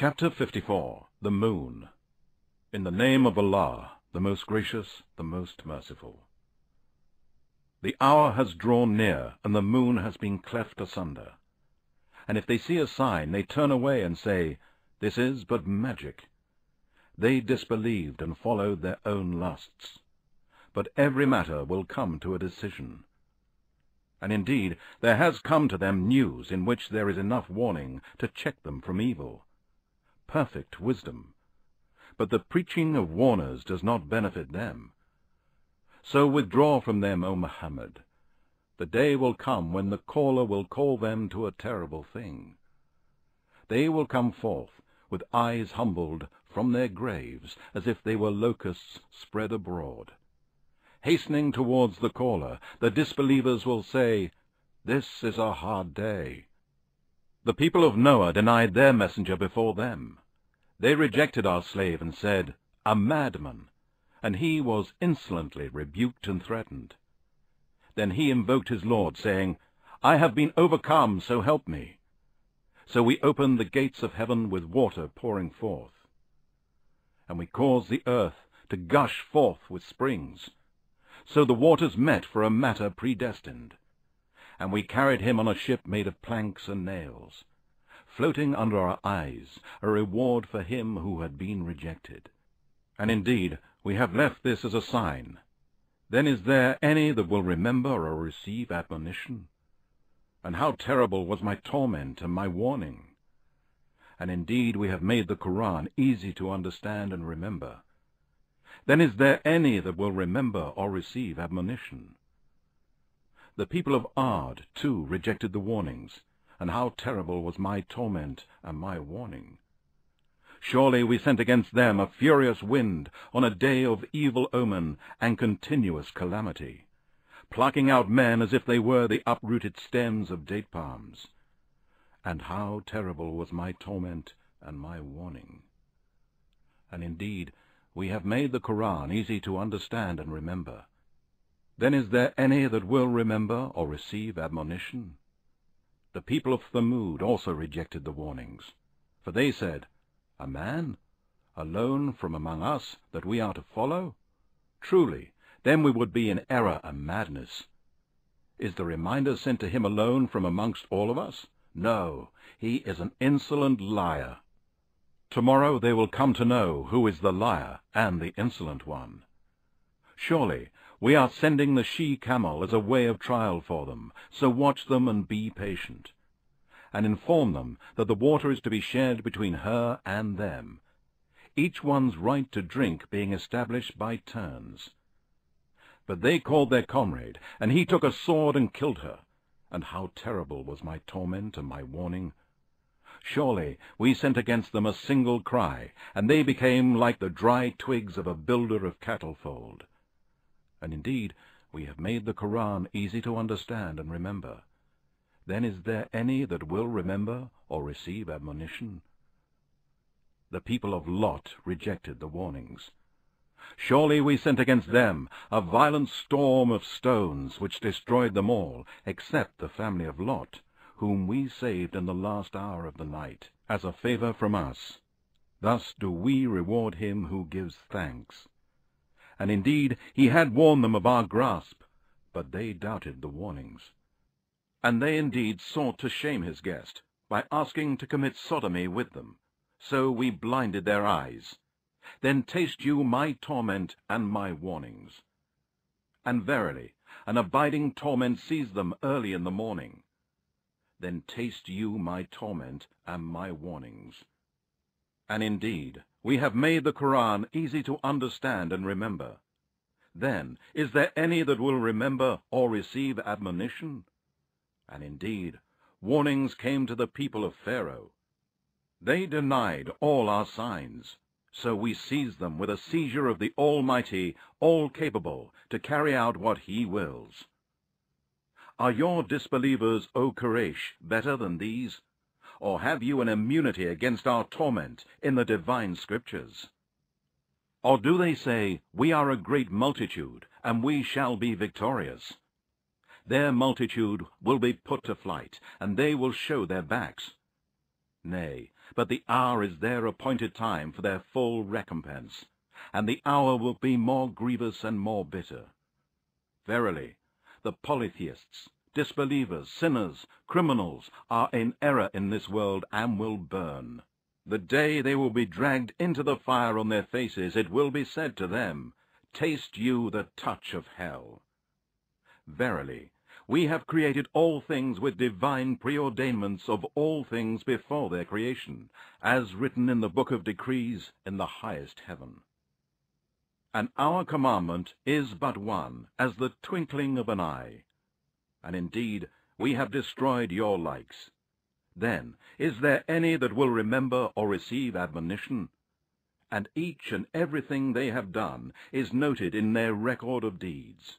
Chapter 54. The Moon. In the name of Allah, the most gracious, the most merciful. The hour has drawn near, and the moon has been cleft asunder. And if they see a sign, they turn away and say, "This is but magic." They disbelieved and followed their own lusts. But every matter will come to a decision. And indeed, there has come to them news in which there is enough warning to check them from evil. Perfect wisdom. But the preaching of warners does not benefit them. So withdraw from them, O Muhammad. The day will come when the caller will call them to a terrible thing. They will come forth, with eyes humbled, from their graves, as if they were locusts spread abroad. Hastening towards the caller, the disbelievers will say, "This is a hard day." The people of Noah denied their messenger before them. They rejected our slave and said, "A madman," and he was insolently rebuked and threatened. Then he invoked his Lord, saying, "I have been overcome, so help me." So we opened the gates of heaven with water pouring forth. And we caused the earth to gush forth with springs. So the waters met for a matter predestined. And we carried him on a ship made of planks and nails, floating under our eyes, a reward for him who had been rejected. And indeed, we have left this as a sign. Then is there any that will remember or receive admonition? And how terrible was my torment and my warning! And indeed, we have made the Quran easy to understand and remember. Then is there any that will remember or receive admonition? The people of Ad, too, rejected the warnings, and how terrible was my torment and my warning! Surely we sent against them a furious wind on a day of evil omen and continuous calamity, plucking out men as if they were the uprooted stems of date palms. And how terrible was my torment and my warning! And indeed, we have made the Quran easy to understand and remember. Then is there any that will remember or receive admonition? The people of Thamud also rejected the warnings, for they said, "A man, alone from among us, that we are to follow? Truly, then we would be in error and madness. Is the reminder sent to him alone from amongst all of us? No, he is an insolent liar." Tomorrow they will come to know who is the liar and the insolent one. Surely, we are sending the she-camel as a way of trial for them, so watch them and be patient. And inform them that the water is to be shared between her and them, each one's right to drink being established by turns. But they called their comrade, and he took a sword and killed her. And how terrible was my torment and my warning! Surely we sent against them a single cry, and they became like the dry twigs of a builder of cattle-fold. And indeed, we have made the Quran easy to understand and remember. Then is there any that will remember or receive admonition? The people of Lot rejected the warnings. Surely we sent against them a violent storm of stones, which destroyed them all, except the family of Lot, whom we saved in the last hour of the night, as a favor from us. Thus do we reward him who gives thanks. And indeed, he had warned them of our grasp, but they doubted the warnings. And they indeed sought to shame his guest, by asking to commit sodomy with them. So we blinded their eyes. Then taste you my torment and my warnings. And verily, an abiding torment seized them early in the morning. Then taste you my torment and my warnings. And indeed, we have made the Quran easy to understand and remember. Then is there any that will remember or receive admonition? And indeed, warnings came to the people of Pharaoh. They denied all our signs, so we seized them with a seizure of the Almighty, all-capable, to carry out what He wills. Are your disbelievers, O Quraysh, better than these? Or have you an immunity against our torment in the divine scriptures? Or do they say, "We are a great multitude, and we shall be victorious"? Their multitude will be put to flight, and they will show their backs. Nay, but the hour is their appointed time for their full recompense, and the hour will be more grievous and more bitter. Verily, the polytheists, disbelievers, sinners, criminals are in error in this world and will burn. The day they will be dragged into the fire on their faces, it will be said to them, "Taste you the touch of hell." Verily, we have created all things with divine preordainments of all things before their creation, as written in the book of decrees in the highest heaven. And our commandment is but one, as the twinkling of an eye. And indeed, we have destroyed your likes. Then is there any that will remember or receive admonition? And each and everything they have done is noted in their record of deeds.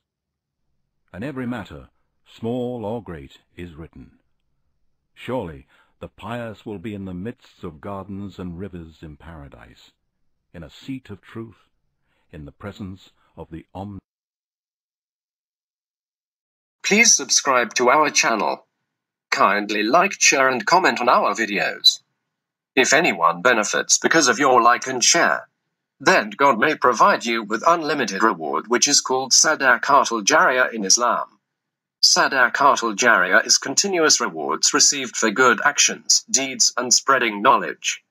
And every matter, small or great, is written. Surely the pious will be in the midst of gardens and rivers in paradise, in a seat of truth, in the presence of the Omnipotent. Please subscribe to our channel. Kindly like, share and comment on our videos. If anyone benefits because of your like and share, then God may provide you with unlimited reward, which is called sadaqatul jariyah in Islam. Sadaqatul jariyah is continuous rewards received for good actions, deeds and spreading knowledge.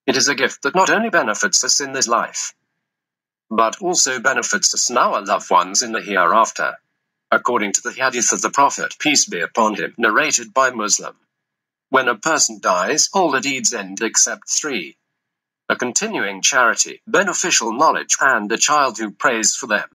It is a gift that not only benefits us in this life, but also benefits us and our loved ones in the hereafter. According to the hadith of the Prophet, peace be upon him, narrated by Muslim, when a person dies, all the deeds end except three: a continuing charity, beneficial knowledge, and a child who prays for them.